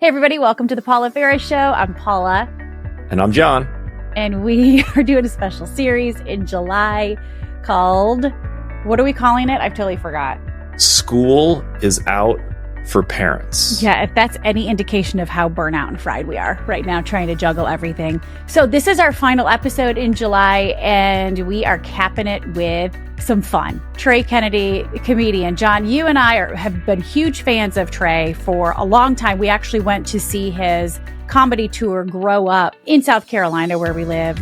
Hey, everybody. Welcome to the Faris Show. I'm Paula. And I'm John. And we are doing a special series in July called, what are we calling it? I've totally forgot. School is out for parents. Yeah, if that's any indication of how burnout and fried we are right now, trying to juggle everything. So this is our final episode in July, and we are capping it with some fun. Trey Kennedy, comedian. John, you and I have been huge fans of Trey for a long time. We actually went to see his comedy tour grow up in South Carolina, where we live,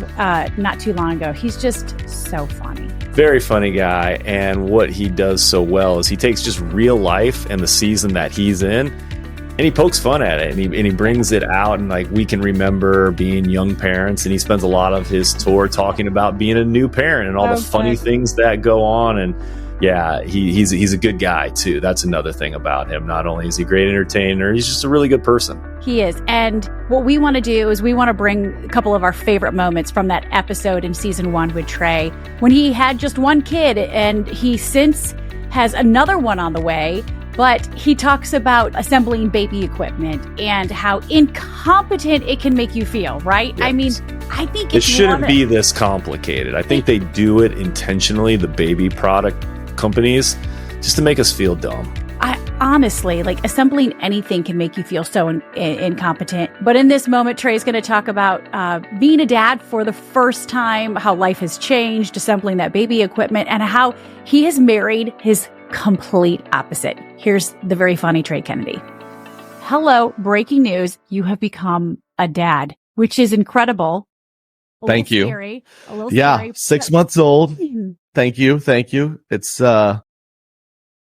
not too long ago. He's just so funny. Very funny guy. And what he does so well is he takes just real life and the season that he's in, and he pokes fun at it, and he brings it out. And like, we can remember being young parents, and he spends a lot of his tour talking about being a new parent and all the funny things that go on. And yeah, he's a good guy too. That's another thing about him. Not only is he a great entertainer, he's just a really good person. He is. And what we want to do is we want to bring a couple of our favorite moments from that episode in season 1 with Trey, when he had just one kid, and he since has another one on the way. But he talks about assembling baby equipment and how incompetent it can make you feel, right? Yes. I mean, I think it shouldn't be this complicated. I think they do it intentionally, the baby product companies, just to make us feel dumb. Honestly, like, assembling anything can make you feel so incompetent. But in this moment, Trey's going to talk about being a dad for the first time, how life has changed, assembling that baby equipment, and how he has married his complete opposite. Here's the very funny Trey Kennedy. Hello, breaking news. You have become a dad, which is incredible. Thank you. Scary, a little scary. 6 months old. Thank you. It's,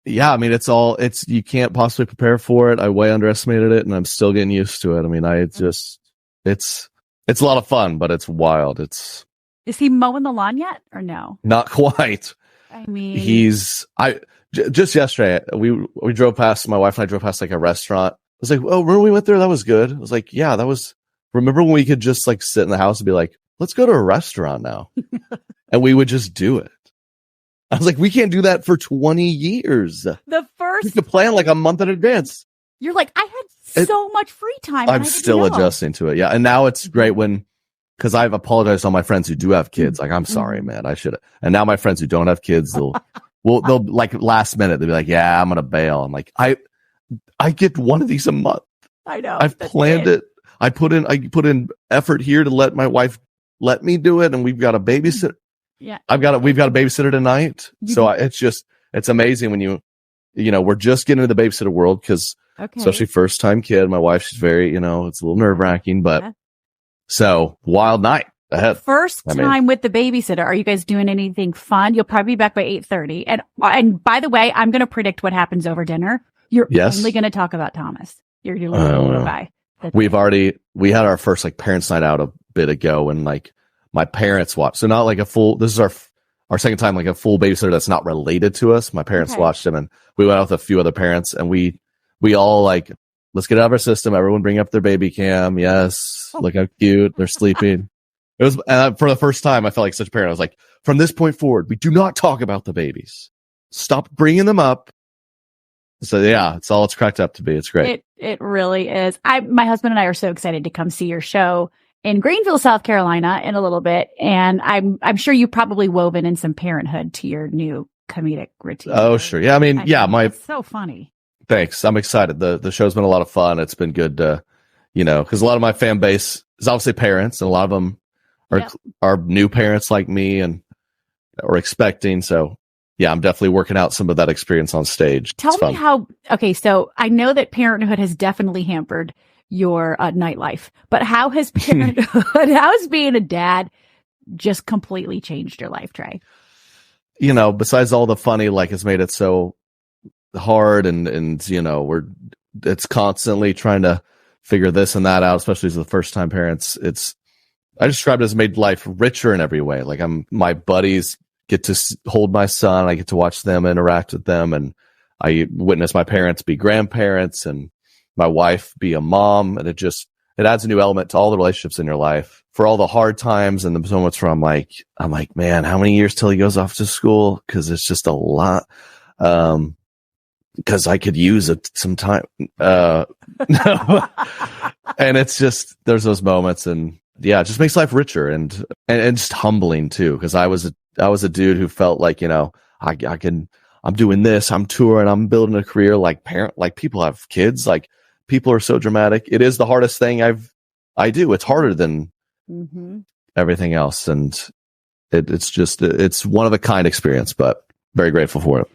yeah, I mean, it's, you can't possibly prepare for it. I way underestimated it, and I'm still getting used to it. I mean, it's a lot of fun, but it's wild. Is he mowing the lawn yet or no? Not quite. I mean, just yesterday, we drove past, my wife and I drove past like a restaurant. I was like, oh, remember we went there? That was good. I was like, yeah, remember when we could just like sit in the house and be like, let's go to a restaurant now. And we would just do it. I was like, we can't do that for 20 years. We could plan like a month in advance. You're like, I had so much free time. I'm still adjusting to it. Yeah. And now it's great because I've apologized to all my friends who do have kids. Like, I'm sorry, man, I should have. And now my friends who don't have kids, they'll like last minute, they'll be like, yeah, I'm going to bail. I'm like, I get one of these a month. I know. I've planned it. I put in effort here to let my wife let me do it. And we've got a babysitter. Yeah. We've got a babysitter tonight. So it's amazing when we're just getting into the babysitter world, because especially first time kid, my wife, she's very, it's a little nerve wracking, but so wild night ahead. First time with the babysitter. Are you guys doing anything fun? You'll probably be back by 8:30. And by the way, I'm going to predict what happens over dinner. You're only going to talk about Thomas. You're your little guy. We had our first like parents' night out a bit ago, and like my parents watched. So not like this is our second time, like a full babysitter that's not related to us. My parents watched them, and we went out with a few other parents, and we all like, let's get out of our system. Everyone bring up their baby cam. Yes. Look how cute. They're sleeping. It was, for the first time, I felt like such a parent. I was like, from this point forward, we do not talk about the babies. Stop bringing them up. So yeah, it's cracked up to be. It's great. It really is. My husband and I are so excited to come see your show in Greenville, South Carolina in a little bit. And I'm sure you probably woven in some parenthood to your new comedic routine. Oh, sure. Yeah. I mean, it's so funny. Thanks. I'm excited. The show's been a lot of fun. It's been good to, because a lot of my fan base is obviously parents, and a lot of them are new parents like me or expecting. So yeah, I'm definitely working out some of that experience on stage. Tell me so I know that parenthood has definitely hampered your nightlife, but how has being a dad just completely changed your life, Trey? Besides all the funny, like, it's made it so hard, and it's constantly trying to figure this and that out, especially as the first time parents. I described it as made life richer in every way. Like, my buddies get to hold my son. I get to watch them interact with them, and I witness my parents be grandparents and my wife be a mom. And it adds a new element to all the relationships in your life. For all the hard times and the moments where I'm like, man, how many years till he goes off to school? Cause it's just a lot. because I could use it sometime. No. And it's just, there's those moments, and yeah, it just makes life richer and just humbling too. Cause I was a dude who felt like, I'm doing this, I'm touring, I'm building a career, like people have kids, like people are so dramatic. It is the hardest thing I do. It's harder than everything else. And it's one of a kind experience, but very grateful for it.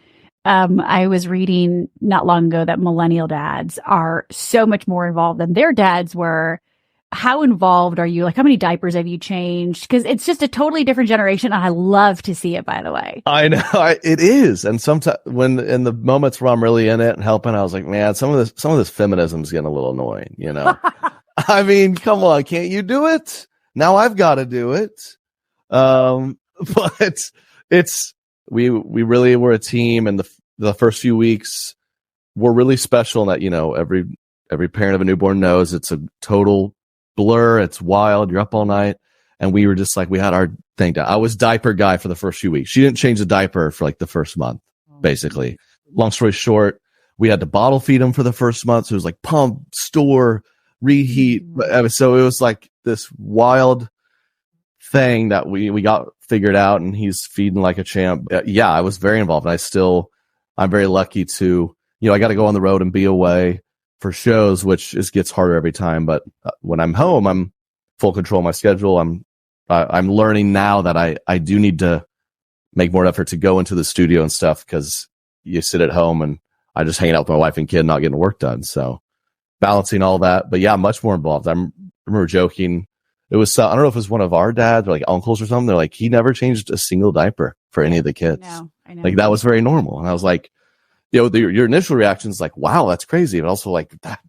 I was reading not long ago that millennial dads are so much more involved than their dads were. How involved are you? Like, how many diapers have you changed? Because it's just a totally different generation. And I love to see it, by the way. I know it is. And sometimes when in the moments where I'm really in it and helping, I was like, man, some of this feminism is getting a little annoying, I mean, come on, can't you do it? Now I've got to do it. But we really were a team, and the first few weeks were really special in that, every parent of a newborn knows it's a total blur. It's wild. You're up all night. And we were just like, we had our thing down. I was diaper guy for the first few weeks. She didn't change the diaper for like the first month, basically. Long story short, we had to bottle feed him for the first month. So it was like pump, store, reheat. So it was like this wild thing that we got figured out, and he's feeding like a champ. Yeah, I was very involved. And I'm very lucky to, I got to go on the road and be away for shows, which gets harder every time. But when I'm home, I'm full control of my schedule. I'm learning now that I do need to make more effort to go into the studio and stuff, because you sit at home and I just hanging out with my wife and kid, not getting work done. So balancing all that, but yeah, much more involved. I remember joking. It was, I don't know if it was one of our dads or like uncles or something. They're like, he never changed a single diaper for any of the kids. I know. Like that was very normal. And I was like, your initial reaction is like, wow, that's crazy. But also like, that,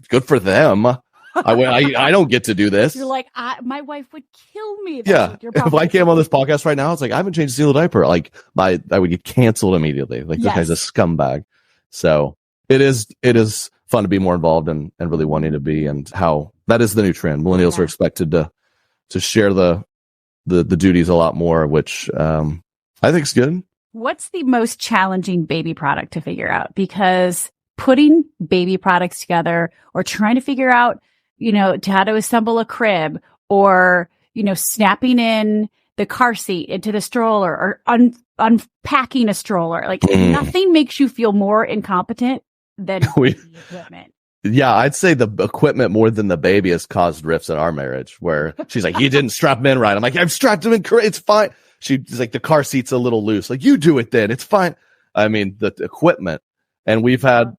good for them. I don't get to do this. You're like, my wife would kill me. Yeah. If I came on this podcast right now, it's like, I haven't changed a single diaper. Like I would get canceled immediately. Like this guy's a scumbag. So it is fun to be more involved and really wanting to be, and how that is the new trend. Millennials are expected to share the duties a lot more, which I think is good. What's the most challenging baby product to figure out? Because putting baby products together, or trying to figure out, how to assemble a crib, or, snapping in the car seat into the stroller, or unpacking a stroller, like nothing makes you feel more incompetent than the equipment. Yeah, I'd say the equipment more than the baby has caused rifts in our marriage, where she's like, you didn't strap him in right. I'm like, I've strapped him in correct. It's fine. She's like, the car seat's a little loose. Like, you do it then. It's fine. I mean, the equipment. And you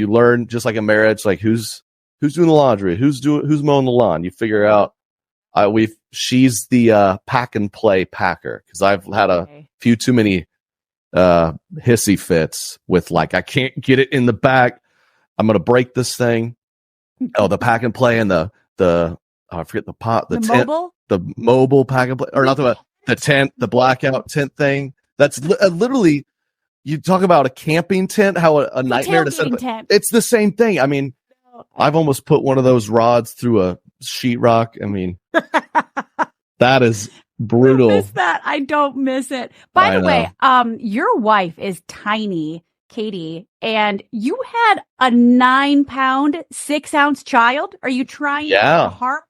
learn, just like a marriage, like who's doing the laundry, who's mowing the lawn. You figure out, she's the pack and play packer. Cause I've had a few too many hissy fits with like, I can't get it in the back. I'm going to break this thing. Oh, the pack and play, and I forget the tent, mobile? The mobile pack and play, or not the tent, the blackout tent thing. That's literally, you talk about a camping tent, how a nightmare to set up. It's the same thing. I mean, I've almost put one of those rods through a sheetrock. I mean, that is brutal. I miss that. I don't miss it. By the way, your wife is tiny, Katie, and you had a 9-pound, 6-ounce child. Are you trying hard?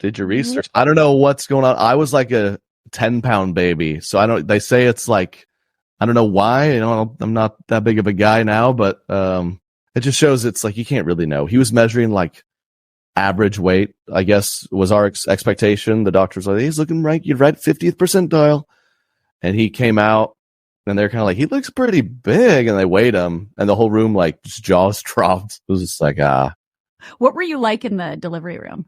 Did your research? I don't know what's going on. I was like a 10-pound baby. So they say it's like, I don't know why. I'm not that big of a guy now, but it just shows it's like, you can't really know. He was measuring like average weight, I guess, was our expectation. The doctor's like, he's looking right. You're right, 50th percentile. And he came out, and they're kind of like, he looks pretty big. And they weighed him, and the whole room, like, just jaws dropped. It was just like, What were you like in the delivery room?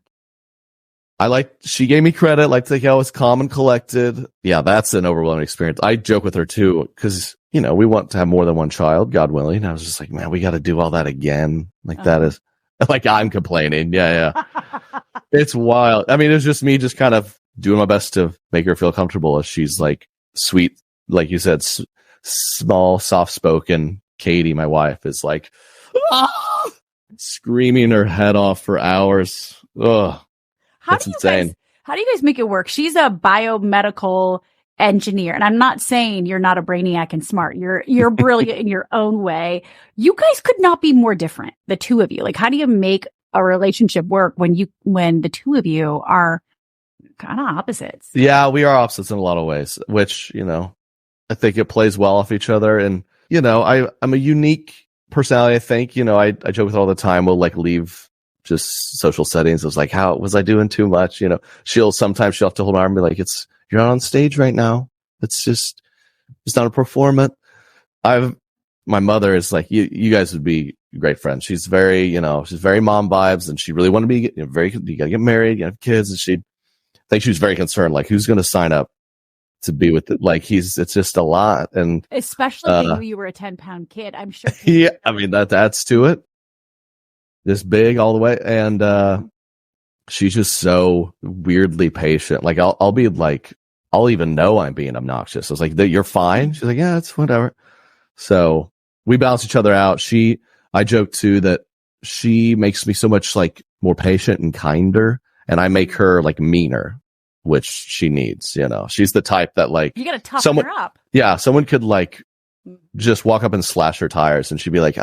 She gave me credit, like, to think I was calm and collected. Yeah, that's an overwhelming experience. I joke with her too, because, we want to have more than one child, God willing. And I was just like, man, we got to do all that again. Like, that is, like, I'm complaining. Yeah. It's wild. I mean, it was just me just kind of doing my best to make her feel comfortable, as she's like sweet, like you said, small, soft-spoken. Katie, my wife, is like, screaming her head off for hours. Ugh. How do you guys make it work? She's a biomedical engineer. And I'm not saying you're not a brainiac and smart. You're brilliant in your own way. You guys could not be more different, the two of you. Like, how do you make a relationship work when the two of you are kind of opposites? Yeah, we are opposites in a lot of ways, which, I think it plays well off each other. And, I'm a unique personality, I think. I joke with her all the time. We'll like leave just social settings. I was like, how was I doing too much? She'll have to hold my arm and be like, you're not on stage right now. It's not a performance. My mother is like, you guys would be great friends. She's very, she's very mom vibes, and she really wanted to be you gotta get married, you have kids. And I think she was very concerned, like, who's going to sign up to be with it? Like, it's just a lot. And especially when you knew you were a 10-pound kid, I'm sure. Yeah. I mean, that adds to it. This big all the way. And, she's just so weirdly patient. Like, I'll be like, I'll even know I'm being obnoxious. I was like, you're fine. She's like, yeah, it's whatever. So we balance each other out. I joke too that she makes me so much like more patient and kinder, and I make her like meaner, which she needs. She's the type that like, you gotta toughen her up. Yeah, someone could like just walk up and slash her tires, and she'd be like,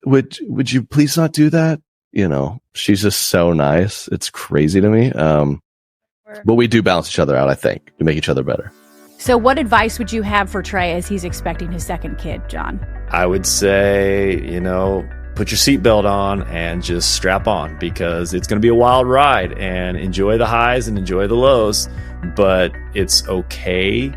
would you please not do that? She's just so nice. It's crazy to me. But we do balance each other out. I think we make each other better. So what advice would you have for Trey as he's expecting his second kid, John? I would say, put your seatbelt on and just strap on, because it's going to be a wild ride, and enjoy the highs and enjoy the lows, but it's okay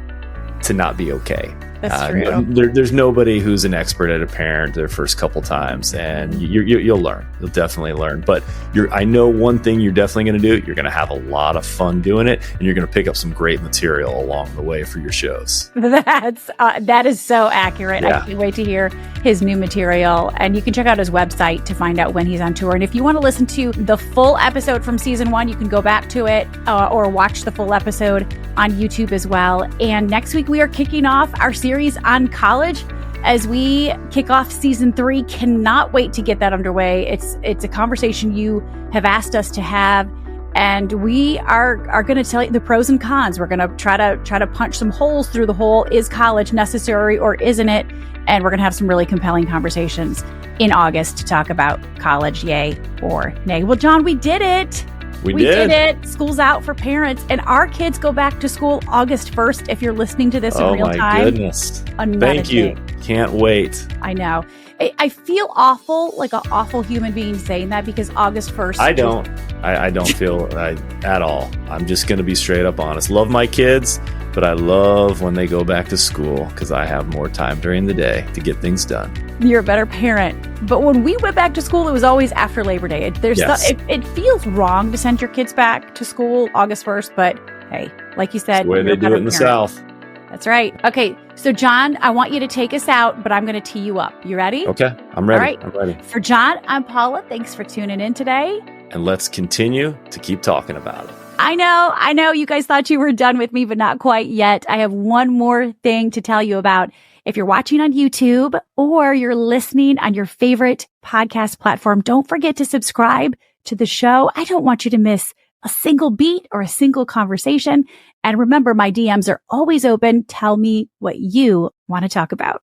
to not be okay. That's true. There's nobody who's an expert at a parent their first couple times, and you'll learn. You'll definitely learn. But I know one thing you're definitely going to do. You're going to have a lot of fun doing it, and you're going to pick up some great material along the way for your shows. That is so accurate. Yeah. I can't wait to hear his new material, and you can check out his website to find out when he's on tour. And if you want to listen to the full episode from season 1, you can go back to it or watch the full episode on YouTube as well. And next week we are kicking off our series on college as we kick off season 3. Cannot wait to get that underway. It's a conversation you have asked us to have, and we are going to tell you the pros and cons. We're going to try to punch some holes through the hole. Is college necessary or isn't it? And we're going to have some really compelling conversations in August to talk about college, yay or nay. Well, John, we did it. We did it. School's out for parents, and our kids go back to school August 1st. If you're listening to this in real time. Oh my goodness. Thank you. Can't wait. I know. I feel awful, like an awful human being saying that, because August 1st. I don't. I don't feel at all. I'm just going to be straight up honest. Love my kids, but I love when they go back to school, because I have more time during the day to get things done. You're a better parent. But when we went back to school, it was always after Labor Day. It feels wrong to send your kids back to school August 1st, but hey, like you said, it's the way they do it in the South. That's right. Okay, so John, I want you to take us out, but I'm going to tee you up. You ready? Okay, I'm ready. All right. I'm ready. For John, I'm Paula. Thanks for tuning in today. And let's continue to keep talking about it. I know. You guys thought you were done with me, but not quite yet. I have one more thing to tell you about. If you're watching on YouTube or you're listening on your favorite podcast platform, don't forget to subscribe to the show. I don't want you to miss a single beat or a single conversation. And remember, my DMs are always open. Tell me what you want to talk about.